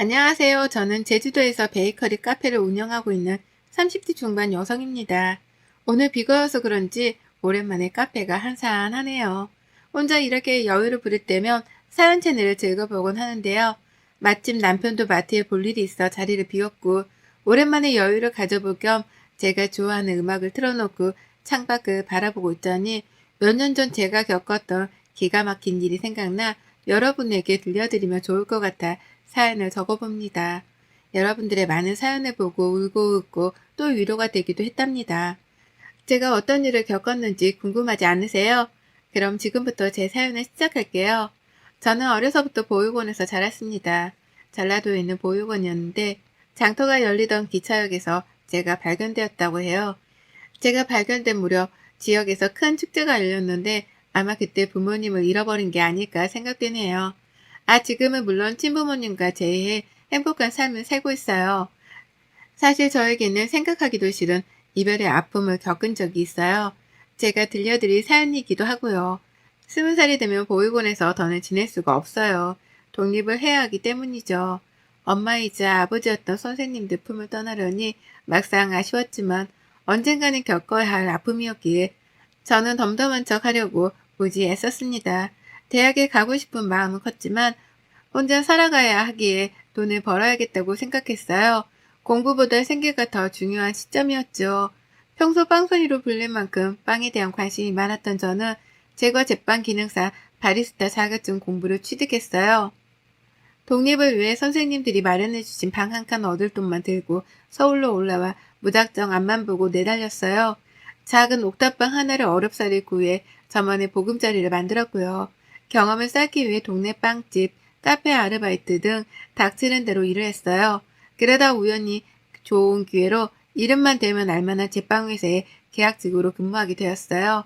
안녕하세요. 저는 제주도에서 베이커리 카페를 운영하고 있는 30대 중반 여성입니다. 오늘 비가 와서 그런지 오랜만에 카페가 한산하네요. 혼자 이렇게 여유를 부릴 때면 사연 채널을 즐겨보곤 하는데요. 마침 남편도 마트에 볼 일이 있어 자리를 비웠고 오랜만에 여유를 가져볼 겸 제가 좋아하는 음악을 틀어놓고 창밖을 바라보고 있더니 몇 년 전 제가 겪었던 기가 막힌 일이 생각나 여러분에게 들려드리면 좋을 것 같아 사연을 적어봅니다. 여러분들의 많은 사연을 보고 울고 웃고 또 위로가 되기도 했답니다. 제가 어떤 일을 겪었는지 궁금하지 않으세요? 그럼 지금부터 제 사연을 시작할게요. 저는 어려서부터 보육원에서 자랐습니다. 전라도에 있는 보육원이었는데 장터가 열리던 기차역에서 제가 발견되었다고 해요. 제가 발견된 무렵 지역에서 큰 축제가 열렸는데 아마 그때 부모님을 잃어버린 게 아닐까 생각되네요. 지금은 물론 친부모님과 재회해 행복한 삶을 살고 있어요. 사실 저에게는 생각하기도 싫은 이별의 아픔을 겪은 적이 있어요. 제가 들려드릴 사연이기도 하고요. 20살이 되면 보육원에서 더는 지낼 수가 없어요. 독립을 해야 하기 때문이죠. 엄마이자 아버지였던 선생님들 품을 떠나려니 막상 아쉬웠지만 언젠가는 겪어야 할 아픔이었기에 저는 덤덤한 척 하려고 무지 애썼습니다. 대학에 가고 싶은 마음은 컸지만 혼자 살아가야 하기에 돈을 벌어야겠다고 생각했어요. 공부보다 생계가 더 중요한 시점이었죠. 평소 빵순이로 불릴 만큼 빵에 대한 관심이 많았던 저는 제과 제빵 기능사 바리스타 자격증 공부를 취득했어요. 독립을 위해 선생님들이 마련해주신 방 한 칸 얻을 돈만 들고 서울로 올라와 무작정 앞만 보고 내달렸어요. 작은 옥탑방 하나를 어렵사리 구해 저만의 보금자리를 만들었고요. 경험을 쌓기 위해 동네 빵집, 카페 아르바이트 등 닥치는 대로 일을 했어요. 그러다 우연히 좋은 기회로 이름만 대면 알만한 제빵회사에 계약직으로 근무하게 되었어요.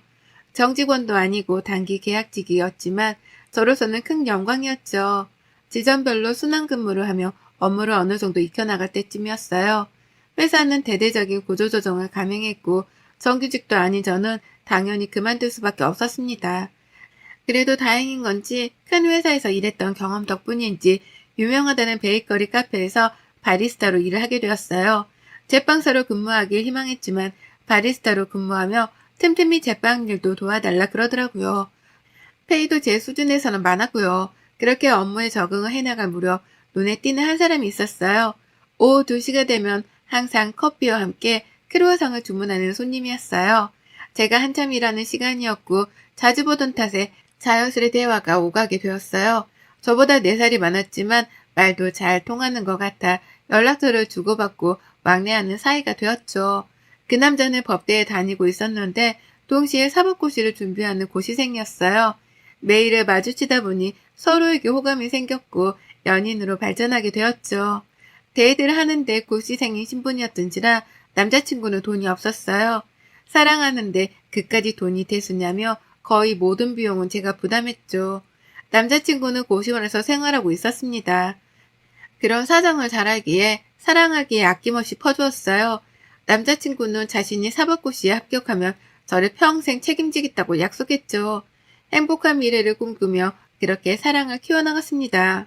정직원도 아니고 단기 계약직이었지만 저로서는 큰 영광이었죠. 지점별로 순환 근무를 하며 업무를 어느 정도 익혀나갈 때쯤이었어요. 회사는 대대적인 구조조정을 감행했고 정규직도 아닌 저는 당연히 그만둘 수밖에 없었습니다. 그래도 다행인 건지 큰 회사에서 일했던 경험 덕분인지 유명하다는 베이커리 카페에서 바리스타로 일을 하게 되었어요. 제빵사로 근무하길 희망했지만 바리스타로 근무하며 틈틈이 제빵 일도 도와달라 그러더라고요. 페이도 제 수준에서는 많았고요. 그렇게 업무에 적응을 해나갈 무렵 눈에 띄는 한 사람이 있었어요. 오후 2시가 되면 항상 커피와 함께 크루아상을 주문하는 손님이었어요. 제가 한참 일하는 시간이었고 자주 보던 탓에 자연스레 대화가 오가게 되었어요. 저보다 4살이 많았지만 말도 잘 통하는 것 같아 연락처를 주고받고 왕래하는 사이가 되었죠. 그 남자는 법대에 다니고 있었는데 동시에 사법고시를 준비하는 고시생이었어요. 매일을 마주치다 보니 서로에게 호감이 생겼고 연인으로 발전하게 되었죠. 데이트를 하는데 고시생인 신분이었던지라 남자친구는 돈이 없었어요. 사랑하는데 그까지 돈이 대수냐며 거의 모든 비용은 제가 부담했죠. 남자친구는 고시원에서 생활하고 있었습니다. 그런 사정을 잘 알기에 사랑하기에 아낌없이 퍼주었어요. 남자친구는 자신이 사법고시에 합격하면 저를 평생 책임지겠다고 약속했죠. 행복한 미래를 꿈꾸며 그렇게 사랑을 키워나갔습니다.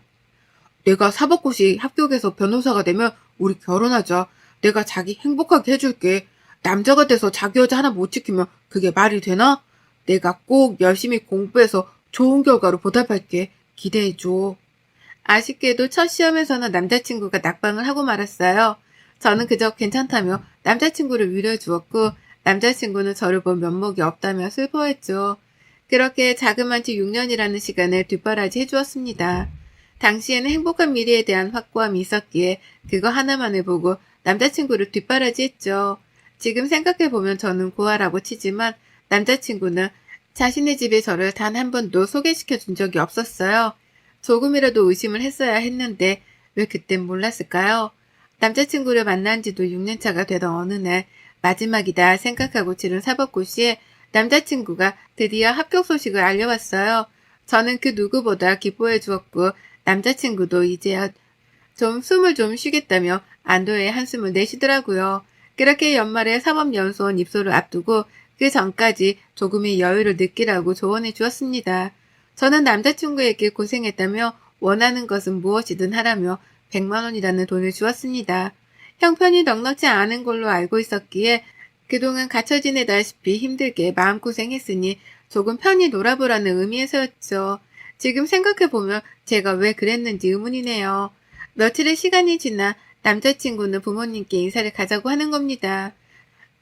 내가 사법고시 합격해서 변호사가 되면 우리 결혼하자. 내가 자기 행복하게 해줄게. 남자가 돼서 자기 여자 하나 못 지키면 그게 말이 되나? 내가 꼭 열심히 공부해서 좋은 결과로 보답할게. 기대해줘. 아쉽게도 첫 시험에서는 남자친구가 낙방을 하고 말았어요. 저는 그저 괜찮다며 남자친구를 위로해 주었고 남자친구는 저를 본 면목이 없다며 슬퍼했죠. 그렇게 자그마치 6년이라는 시간을 뒷바라지 해주었습니다. 당시에는 행복한 미래에 대한 확고함이 있었기에 그거 하나만을 보고 남자친구를 뒷바라지 했죠. 지금 생각해보면 저는 고아라고 치지만 남자친구는 자신의 집에 저를 단 한 번도 소개시켜 준 적이 없었어요. 조금이라도 의심을 했어야 했는데 왜 그땐 몰랐을까요? 남자친구를 만난 지도 6년차가 되던 어느 날 마지막이다 생각하고 치른 사법고시에 남자친구가 드디어 합격 소식을 알려왔어요. 저는 그 누구보다 기뻐해 주었고 남자친구도 이제야 좀 숨을 좀 쉬겠다며 안도의 한숨을 내쉬더라고요. 그렇게 연말에 사법연수원 입소를 앞두고 그 전까지 조금의 여유를 느끼라고 조언해 주었습니다. 저는 남자친구에게 고생했다며 원하는 것은 무엇이든 하라며 100만 원이라는 돈을 주었습니다. 형편이 넉넉지 않은 걸로 알고 있었기에 그동안 갇혀 지내다시피 힘들게 마음고생했으니 조금 편히 놀아보라는 의미에서였죠. 지금 생각해보면 제가 왜 그랬는지 의문이네요. 며칠의 시간이 지나 남자친구는 부모님께 인사를 가자고 하는 겁니다.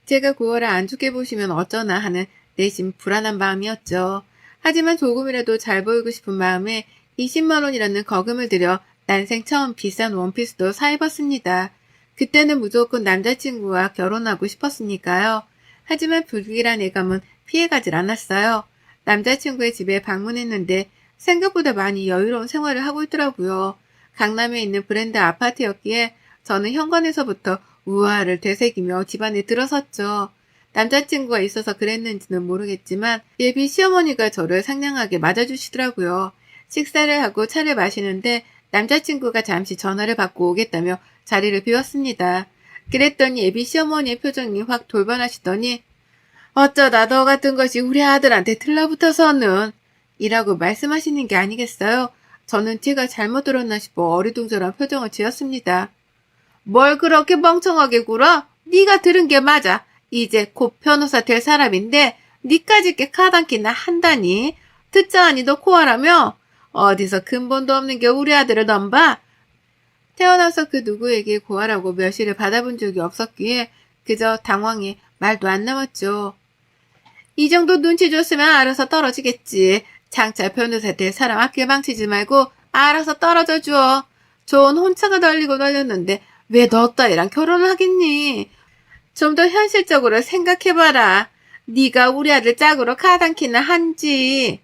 제가 9월을 안 좋게 보시면 어쩌나 하는 내심 불안한 마음이었죠. 하지만 조금이라도 잘 보이고 싶은 마음에 20만 원이라는 거금을 들여 난생 처음 비싼 원피스도 사 입었습니다. 그때는 무조건 남자친구와 결혼하고 싶었으니까요. 하지만 불길한 예감은 피해가질 않았어요. 남자친구의 집에 방문했는데 생각보다 많이 여유로운 생활을 하고 있더라고요. 강남에 있는 브랜드 아파트였기에 저는 현관에서부터 우아를 되새기며 집안에 들어섰죠. 남자친구가 있어서 그랬는지는 모르겠지만 예비 시어머니가 저를 상냥하게 맞아주시더라고요. 식사를 하고 차를 마시는데 남자친구가 잠시 전화를 받고 오겠다며 자리를 비웠습니다. 그랬더니 예비 시어머니의 표정이 확 돌변하시더니 어쩌다 너 같은 것이 우리 아들한테 들러붙어서는 이라고 말씀하시는 게 아니겠어요? 저는 제가 잘못 들었나 싶어 어리둥절한 표정을 지었습니다. 뭘 그렇게 멍청하게 굴어? 네가 들은 게 맞아. 이제 곧 변호사 될 사람인데 니까짓 게 카단키나 한다니. 듣자하니 너 코아라며? 어디서 근본도 없는 게 우리 아들을 넘봐? 태어나서 그 누구에게 고아라고 멸시를 받아본 적이 없었기에 그저 당황해 말도 안 나왔죠. 이 정도 눈치 줬으면 알아서 떨어지겠지. 장차 변호사 될 사람 아끼 망치지 말고 알아서 떨어져 줘. 좋은 혼차가 널리고 널렸는데 왜 너 따위랑 결혼을 하겠니? 좀 더 현실적으로 생각해봐라. 네가 우리 아들 짝으로 가당키나 한지.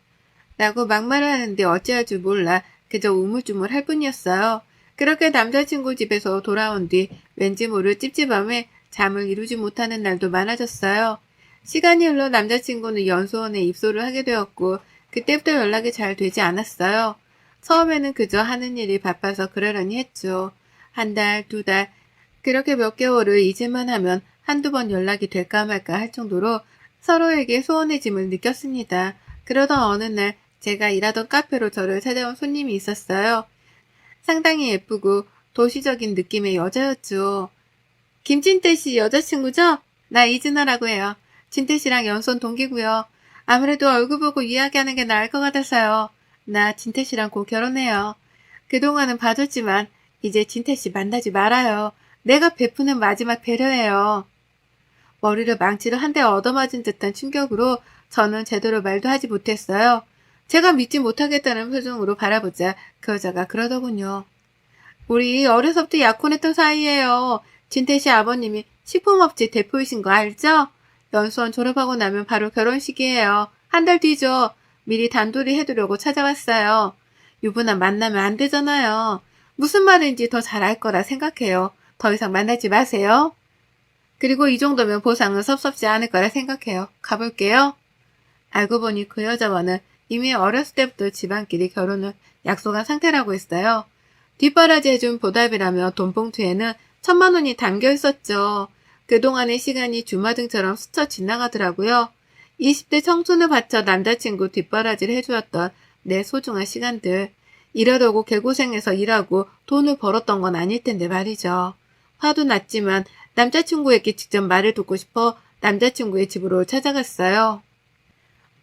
라고 막말을 하는데 어찌할 줄 몰라 그저 우물쭈물 할 뿐이었어요. 그렇게 남자친구 집에서 돌아온 뒤 왠지 모를 찝찝함에 잠을 이루지 못하는 날도 많아졌어요. 시간이 흘러 남자친구는 연수원에 입소를 하게 되었고 그때부터 연락이 잘 되지 않았어요. 처음에는 그저 하는 일이 바빠서 그러려니 했죠. 한 달, 2달, 그렇게 몇 개월을 잊을만 하면 한두 번 연락이 될까 말까 할 정도로 서로에게 소원해짐을 느꼈습니다. 그러던 어느 날 제가 일하던 카페로 저를 찾아온 손님이 있었어요. 상당히 예쁘고 도시적인 느낌의 여자였죠. 김진태 씨 여자친구죠? 나 이진아라고 해요. 진태 씨랑 연수원 동기고요. 아무래도 얼굴 보고 이야기하는 게 나을 것 같아서요. 나 진태 씨랑 곧 결혼해요. 그동안은 봐줬지만 이제 진태 씨 만나지 말아요. 내가 베푸는 마지막 배려예요. 머리를 망치로 한 대 얻어맞은 듯한 충격으로 저는 제대로 말도 하지 못했어요. 제가 믿지 못하겠다는 표정으로 바라보자 그 여자가 그러더군요. 우리 어려서부터 약혼했던 사이예요. 진태 씨 아버님이 식품업체 대표이신 거 알죠? 연수원 졸업하고 나면 바로 결혼식이에요. 한 달 뒤죠. 미리 단둘이 해두려고 찾아왔어요. 유부남 만나면 안 되잖아요. 무슨 말인지 더 잘 알 거라 생각해요. 더 이상 만나지 마세요. 그리고 이 정도면 보상은 섭섭지 않을 거라 생각해요. 가볼게요. 알고 보니 그 여자와는 이미 어렸을 때부터 집안끼리 결혼을 약속한 상태라고 했어요. 뒷바라지 해준 보답이라며 돈봉투에는 1,000만 원이 담겨 있었죠. 그동안의 시간이 주마등처럼 스쳐 지나가더라고요. 20대 청춘을 바쳐 남자친구 뒷바라지를 해주었던 내 소중한 시간들. 이러려고 개고생해서 일하고 돈을 벌었던 건 아닐 텐데 말이죠. 화도 났지만 남자친구에게 직접 말을 듣고 싶어 남자친구의 집으로 찾아갔어요.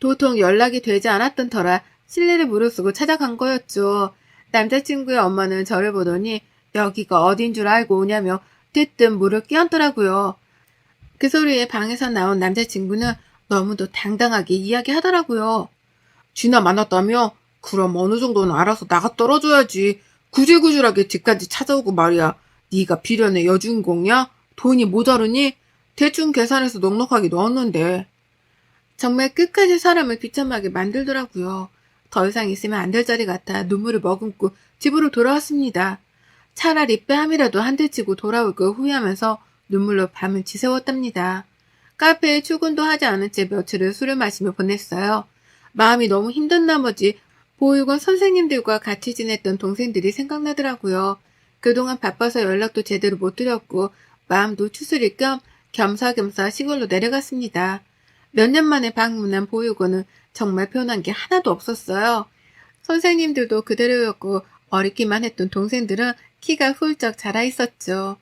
도통 연락이 되지 않았던 터라 실례를 무릅쓰고 찾아간 거였죠. 남자친구의 엄마는 저를 보더니 여기가 어딘 줄 알고 오냐며 대뜸 물을 끼얹더라고요. 그 소리에 방에서 나온 남자친구는 너무도 당당하게 이야기하더라고요. 쥐나 만났다며? 그럼 어느 정도는 알아서 나가 떨어져야지. 구질구질하게 집까지 찾아오고 말이야. 네가 비련의 여주인공이야? 돈이 모자르니? 대충 계산해서 넉넉하게 넣었는데. 정말 끝까지 사람을 비참하게 만들더라고요. 더 이상 있으면 안 될 자리 같아 눈물을 머금고 집으로 돌아왔습니다. 차라리 뺨이라도 한 대 치고 돌아올 걸 후회하면서 눈물로 밤을 지새웠답니다. 카페에 출근도 하지 않은 채 며칠을 술을 마시며 보냈어요. 마음이 너무 힘든 나머지 보육원 선생님들과 같이 지냈던 동생들이 생각나더라고요. 그동안 바빠서 연락도 제대로 못 드렸고 마음도 추스릴 겸 겸사겸사 시골로 내려갔습니다. 몇 년 만에 방문한 보육원은 정말 변한 게 하나도 없었어요. 선생님들도 그대로였고 어리기만 했던 동생들은 키가 훌쩍 자라 있었죠.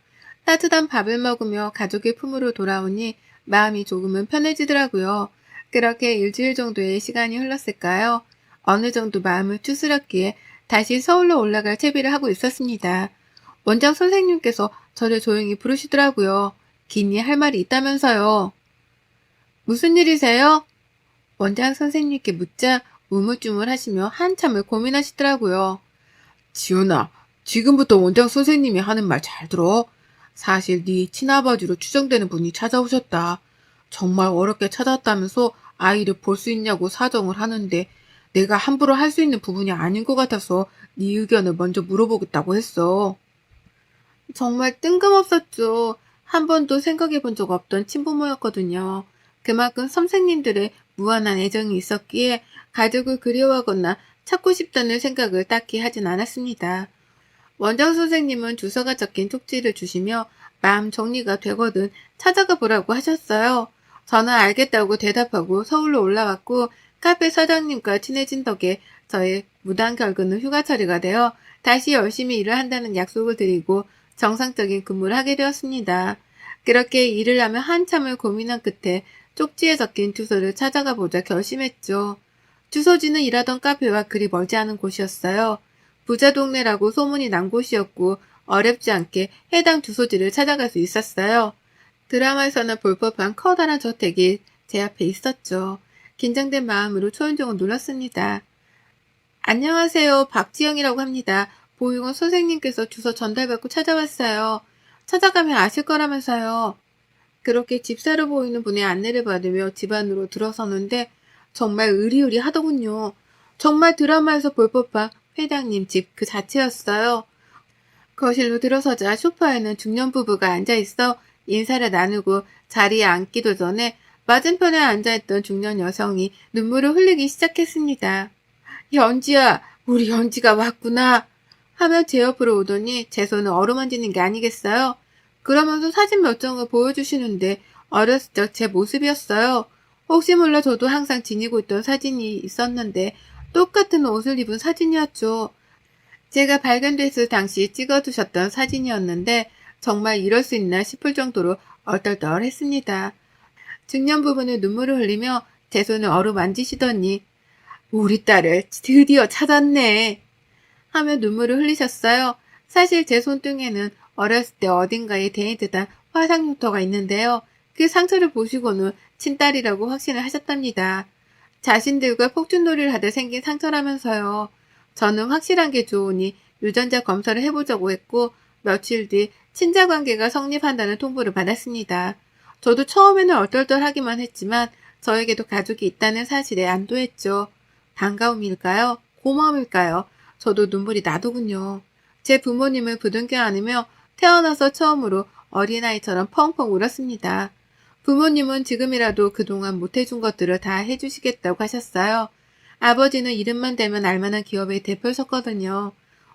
따뜻한 밥을 먹으며 가족의 품으로 돌아오니 마음이 조금은 편해지더라고요. 그렇게 일주일 정도의 시간이 흘렀을까요? 어느 정도 마음을 추스렸기에 다시 서울로 올라갈 채비를 하고 있었습니다. 원장 선생님께서 저를 조용히 부르시더라고요. 긴히 할 말이 있다면서요. 무슨 일이세요? 원장 선생님께 묻자 우물쭈물하시며 한참을 고민하시더라고요. 지훈아, 지금부터 원장 선생님이 하는 말 잘 들어. 사실 네 친아버지로 추정되는 분이 찾아오셨다. 정말 어렵게 찾았다면서 아이를 볼 수 있냐고 사정을 하는데 내가 함부로 할 수 있는 부분이 아닌 것 같아서 네 의견을 먼저 물어보겠다고 했어. 정말 뜬금없었죠. 한 번도 생각해 본 적 없던 친부모였거든요. 그만큼 선생님들의 무한한 애정이 있었기에 가족을 그리워하거나 찾고 싶다는 생각을 딱히 하진 않았습니다. 원장 선생님은 주소가 적힌 쪽지를 주시며 마음 정리가 되거든 찾아가 보라고 하셨어요. 저는 알겠다고 대답하고 서울로 올라왔고 카페 사장님과 친해진 덕에 저의 무단 결근은 휴가 처리가 되어 다시 열심히 일을 한다는 약속을 드리고 정상적인 근무를 하게 되었습니다. 그렇게 일을 하며 한참을 고민한 끝에 쪽지에 적힌 주소를 찾아가 보자 결심했죠. 주소지는 일하던 카페와 그리 멀지 않은 곳이었어요. 부자 동네라고 소문이 난 곳이었고 어렵지 않게 해당 주소지를 찾아갈 수 있었어요. 드라마에서나 볼 법한 커다란 저택이 제 앞에 있었죠. 긴장된 마음으로 초인종을 눌렀습니다. 안녕하세요. 박지영이라고 합니다. 보육원 선생님께서 주소 전달받고 찾아왔어요. 찾아가면 아실 거라면서요. 그렇게 집사로 보이는 분의 안내를 받으며 집 안으로 들어서는데 정말 으리으리하더군요. 정말 드라마에서 볼 법한 회장님 집 그 자체였어요. 거실로 들어서자 소파에는 중년 부부가 앉아있어 인사를 나누고 자리에 앉기도 전에 맞은편에 앉아있던 중년 여성이 눈물을 흘리기 시작했습니다. 연지야, 우리 연지가 왔구나. 하며 제 옆으로 오더니 제 손을 어루만지는 게 아니겠어요? 그러면서 사진 몇 장을 보여주시는데 어렸을 적 제 모습이었어요. 혹시 몰라 저도 항상 지니고 있던 사진이 있었는데 똑같은 옷을 입은 사진이었죠. 제가 발견됐을 당시 찍어두셨던 사진이었는데 정말 이럴 수 있나 싶을 정도로 얼떨떨했습니다. 중년 부부는 눈물을 흘리며 제 손을 어루만지시더니 우리 딸을 드디어 찾았네 하며 눈물을 흘리셨어요. 사실 제 손등에는 어렸을 때 어딘가에 데이트한 화상 흉터가 있는데요. 그 상처를 보시고는 친딸이라고 확신을 하셨답니다. 자신들과 폭죽놀이를 하다 생긴 상처라면서요. 저는 확실한 게 좋으니 유전자 검사를 해보자고 했고 며칠 뒤 친자관계가 성립한다는 통보를 받았습니다. 저도 처음에는 얼떨떨하기만 했지만 저에게도 가족이 있다는 사실에 안도했죠. 반가움일까요? 고마움일까요? 저도 눈물이 나더군요. 제 부모님을 부둥켜 안으며 태어나서 처음으로 어린아이처럼 펑펑 울었습니다. 부모님은 지금이라도 그동안 못해준 것들을 다 해주시겠다고 하셨어요. 아버지는 이름만 대면 알만한 기업의 대표셨거든요.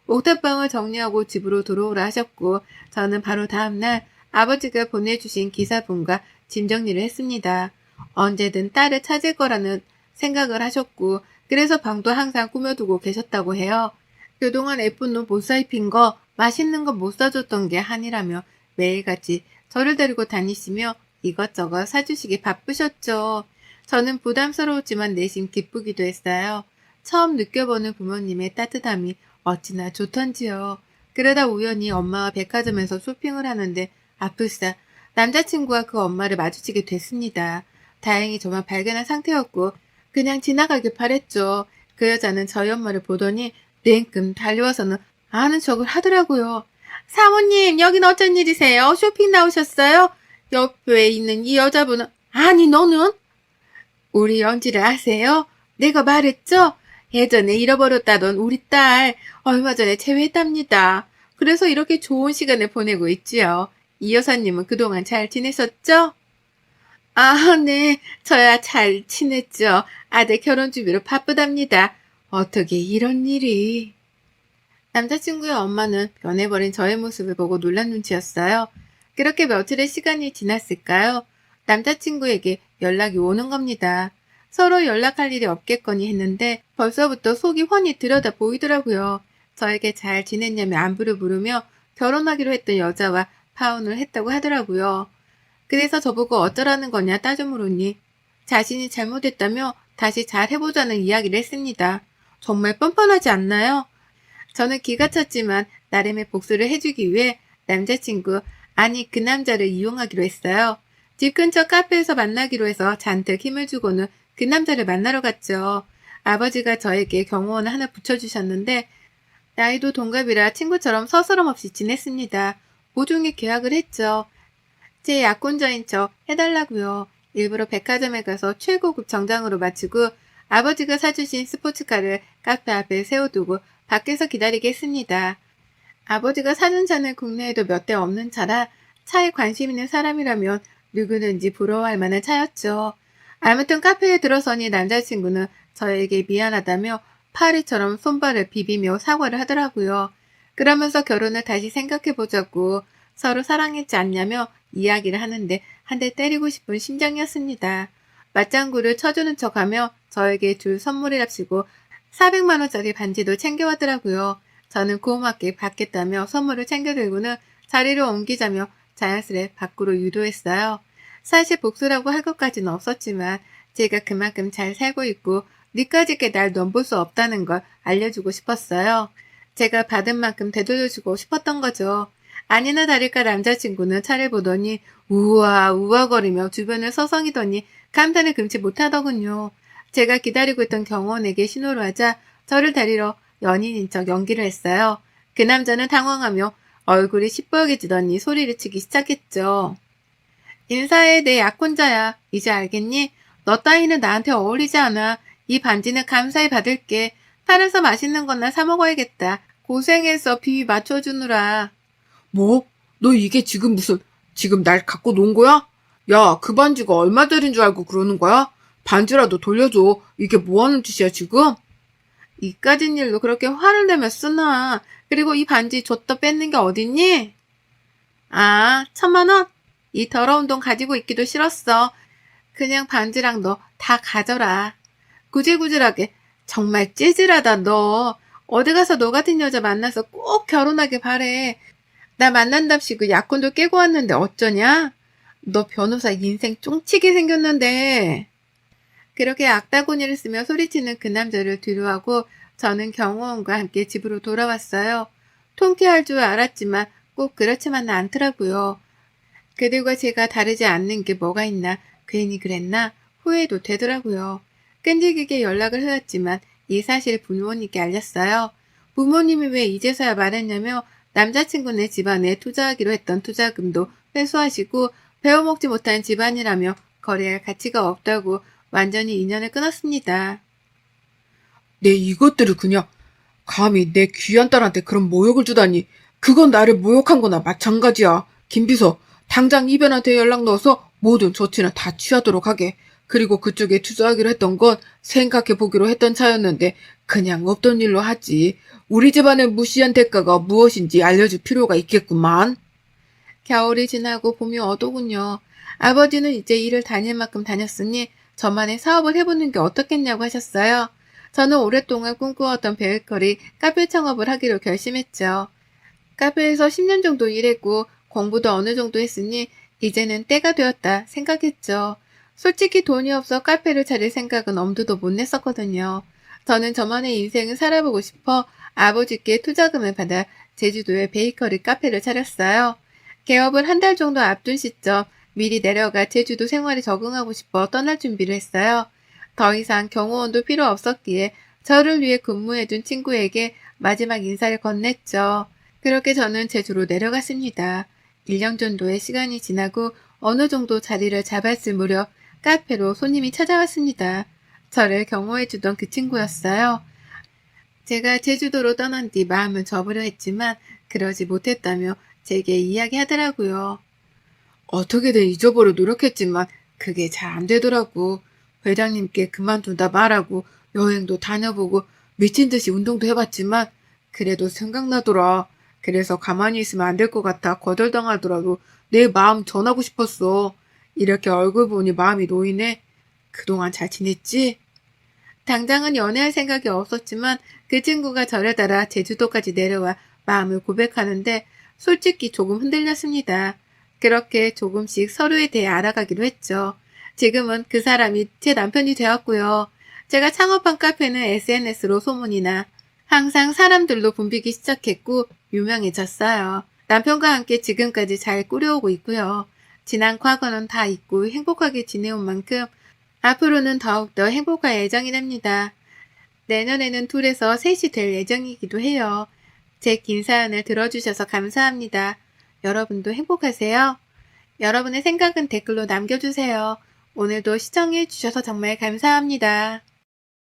옥탑방을 정리하고 집으로 들어오라 하셨고 저는 바로 다음날 아버지가 보내주신 기사분과 짐 정리를 했습니다. 언제든 딸을 찾을 거라는 생각을 하셨고 그래서 방도 항상 꾸며두고 계셨다고 해요. 그동안 예쁜 옷 못 사입힌 거, 맛있는 거 못 사줬던 게 한이라며 매일같이 저를 데리고 다니시며 이것저것 사주시기 바쁘셨죠. 저는 부담스러웠지만 내심 기쁘기도 했어요. 처음 느껴보는 부모님의 따뜻함이 어찌나 좋던지요. 그러다 우연히 엄마와 백화점에서 쇼핑을 하는데 아플싸 남자친구와 그 엄마를 마주치게 됐습니다. 다행히 저만 발견한 상태였고 그냥 지나가길 바랬죠. 그 여자는 저희 엄마를 보더니 냉큼 달려와서는 아는 척을 하더라고요. 사모님, 여긴 어쩐 일이세요? 쇼핑 나오셨어요? 옆에 있는 이 여자분은 아니 너는? 우리 연지를 아세요? 내가 말했죠? 예전에 잃어버렸다던 우리 딸 얼마 전에 재회했답니다. 그래서 이렇게 좋은 시간을 보내고 있지요. 이 여사님은 그동안 잘 지내셨죠? 아, 네. 저야 잘 지냈죠. 아들 결혼 준비로 바쁘답니다. 어떻게 이런 일이. 남자친구의 엄마는 변해버린 저의 모습을 보고 놀란 눈치였어요. 그렇게 며칠의 시간이 지났을까요? 남자친구에게 연락이 오는 겁니다. 서로 연락할 일이 없겠거니 했는데 벌써부터 속이 훤히 들여다 보이더라고요. 저에게 잘 지냈냐며 안부를 물으며 결혼하기로 했던 여자와 파혼을 했다고 하더라고요. 그래서 저보고 어쩌라는 거냐 따져 물으니 자신이 잘못했다며 다시 잘 해보자는 이야기를 했습니다. 정말 뻔뻔하지 않나요? 저는 기가 찼지만 나름의 복수를 해주기 위해 남자친구, 아니 그 남자를 이용하기로 했어요. 집 근처 카페에서 만나기로 해서 잔뜩 힘을 주고는 그 남자를 만나러 갔죠. 아버지가 저에게 경호원을 하나 붙여주셨는데 나이도 동갑이라 친구처럼 서스럼 없이 지냈습니다. 모종의 계약을 했죠. 제 약혼자인 척 해달라고요. 일부러 백화점에 가서 최고급 정장으로 맞추고 아버지가 사주신 스포츠카를 카페 앞에 세워두고 밖에서 기다리게 했습니다. 아버지가 사준 차는 국내에도 몇 대 없는 차라 차에 관심 있는 사람이라면 누구든지 부러워할 만한 차였죠. 아무튼 카페에 들어서니 남자친구는 저에게 미안하다며 파리처럼 손발을 비비며 사과를 하더라고요. 그러면서 결혼을 다시 생각해보자고 서로 사랑했지 않냐며 이야기를 하는데 한 대 때리고 싶은 심정이었습니다. 맞장구를 쳐주는 척하며 저에게 줄 선물이랍시고 400만 원짜리 반지도 챙겨왔더라고요. 저는 고맙게 받겠다며 선물을 챙겨들고는 자리를 옮기자며 자연스레 밖으로 유도했어요. 사실 복수라고 할 것까지는 없었지만 제가 그만큼 잘 살고 있고 니까짓게 날 넘볼 수 없다는 걸 알려주고 싶었어요. 제가 받은 만큼 되돌려주고 싶었던 거죠. 아니나 다를까 남자친구는 차를 보더니 우와 우와거리며 주변을 서성이더니 감탄을 금치 못하더군요. 제가 기다리고 있던 경호원에게 신호를 하자 저를 데리러 연인인 척 연기를 했어요. 그 남자는 당황하며 얼굴이 시뻘개지더니 소리를 치기 시작했죠. 인사해, 내 약혼자야. 이제 알겠니? 너 따위는 나한테 어울리지 않아. 이 반지는 감사히 받을게. 팔아서 맛있는 거나 사 먹어야겠다. 고생해서 비위 맞춰주느라. 뭐? 너 이게 지금 날 갖고 논 거야? 야, 그 반지가 얼마짜린 줄 알고 그러는 거야? 반지라도 돌려줘. 이게 뭐 하는 짓이야, 지금? 이까진 일로 그렇게 화를 내며 쓰나. 그리고 이 반지 줬다 뺏는 게 어딨니? 아, 1,000만 원? 이 더러운 돈 가지고 있기도 싫었어. 그냥 반지랑 너 다 가져라. 구질구질하게. 정말 찌질하다 너. 어디 가서 너 같은 여자 만나서 꼭 결혼하길 바래. 나 만난답시고 약혼도 깨고 왔는데 어쩌냐? 너 변호사 인생 쫑치게 생겼는데. 그렇게 악다구니를 쓰며 소리치는 그 남자를 뒤로하고 저는 경호원과 함께 집으로 돌아왔어요. 통쾌할 줄 알았지만 꼭 그렇지만은 않더라고요. 그들과 제가 다르지 않는 게 뭐가 있나 괜히 그랬나 후회도 되더라고요. 끈질기게 연락을 해왔지만 이 사실을 부모님께 알렸어요. 부모님이 왜 이제서야 말했냐며 남자친구네 집안에 투자하기로 했던 투자금도 회수하시고 배워먹지 못한 집안이라며 거래할 가치가 없다고 완전히 인연을 끊었습니다. 내 이것들을 그냥 감히 내 귀한 딸한테 그런 모욕을 주다니. 그건 나를 모욕한 거나 마찬가지야. 김비서, 당장 이변한테 연락 넣어서 모든 조치는 다 취하도록 하게. 그리고 그쪽에 투자하기로 했던 건 생각해 보기로 했던 차였는데 그냥 없던 일로 하지. 우리 집안의 무시한 대가가 무엇인지 알려줄 필요가 있겠구만. 겨울이 지나고 봄이 오더군요. 아버지는 이제 일을 다닐 만큼 다녔으니 저만의 사업을 해보는 게 어떻겠냐고 하셨어요. 저는 오랫동안 꿈꾸었던 베이커리 카페 창업을 하기로 결심했죠. 카페에서 10년 정도 일했고 공부도 어느 정도 했으니 이제는 때가 되었다 생각했죠. 솔직히 돈이 없어 카페를 차릴 생각은 엄두도 못 냈었거든요. 저는 저만의 인생을 살아보고 싶어 아버지께 투자금을 받아 제주도에 베이커리 카페를 차렸어요. 개업을 한 달 정도 앞둔 시점 미리 내려가 제주도 생활에 적응하고 싶어 떠날 준비를 했어요. 더 이상 경호원도 필요 없었기에 저를 위해 근무해준 친구에게 마지막 인사를 건넸죠. 그렇게 저는 제주로 내려갔습니다. 1년 정도의 시간이 지나고 어느 정도 자리를 잡았을 무렵 카페로 손님이 찾아왔습니다. 저를 경호해주던 그 친구였어요. 제가 제주도로 떠난 뒤 마음을 접으려 했지만 그러지 못했다며 제게 이야기하더라고요. 어떻게든 잊어보려 노력했지만 그게 잘 안 되더라고. 회장님께 그만둔다 말하고 여행도 다녀보고 미친 듯이 운동도 해봤지만 그래도 생각나더라. 그래서 가만히 있으면 안 될 것 같아 거절당하더라도 내 마음 전하고 싶었어. 이렇게 얼굴 보니 마음이 놓이네. 그동안 잘 지냈지? 당장은 연애할 생각이 없었지만 그 친구가 저를 따라 제주도까지 내려와 마음을 고백하는데 솔직히 조금 흔들렸습니다. 그렇게 조금씩 서로에 대해 알아가기로 했죠. 지금은 그 사람이 제 남편이 되었고요. 제가 창업한 카페는 SNS로 소문이 나 항상 사람들로 붐비기 시작했고 유명해졌어요. 남편과 함께 지금까지 잘 꾸려오고 있고요. 지난 과거는 다 잊고 행복하게 지내온 만큼 앞으로는 더욱더 행복할 예정이랍니다. 내년에는 둘에서 셋이 될 예정이기도 해요. 제 긴 사연을 들어주셔서 감사합니다. 여러분도 행복하세요? 여러분의 생각은 댓글로 남겨주세요. 오늘도 시청해주셔서 정말 감사합니다.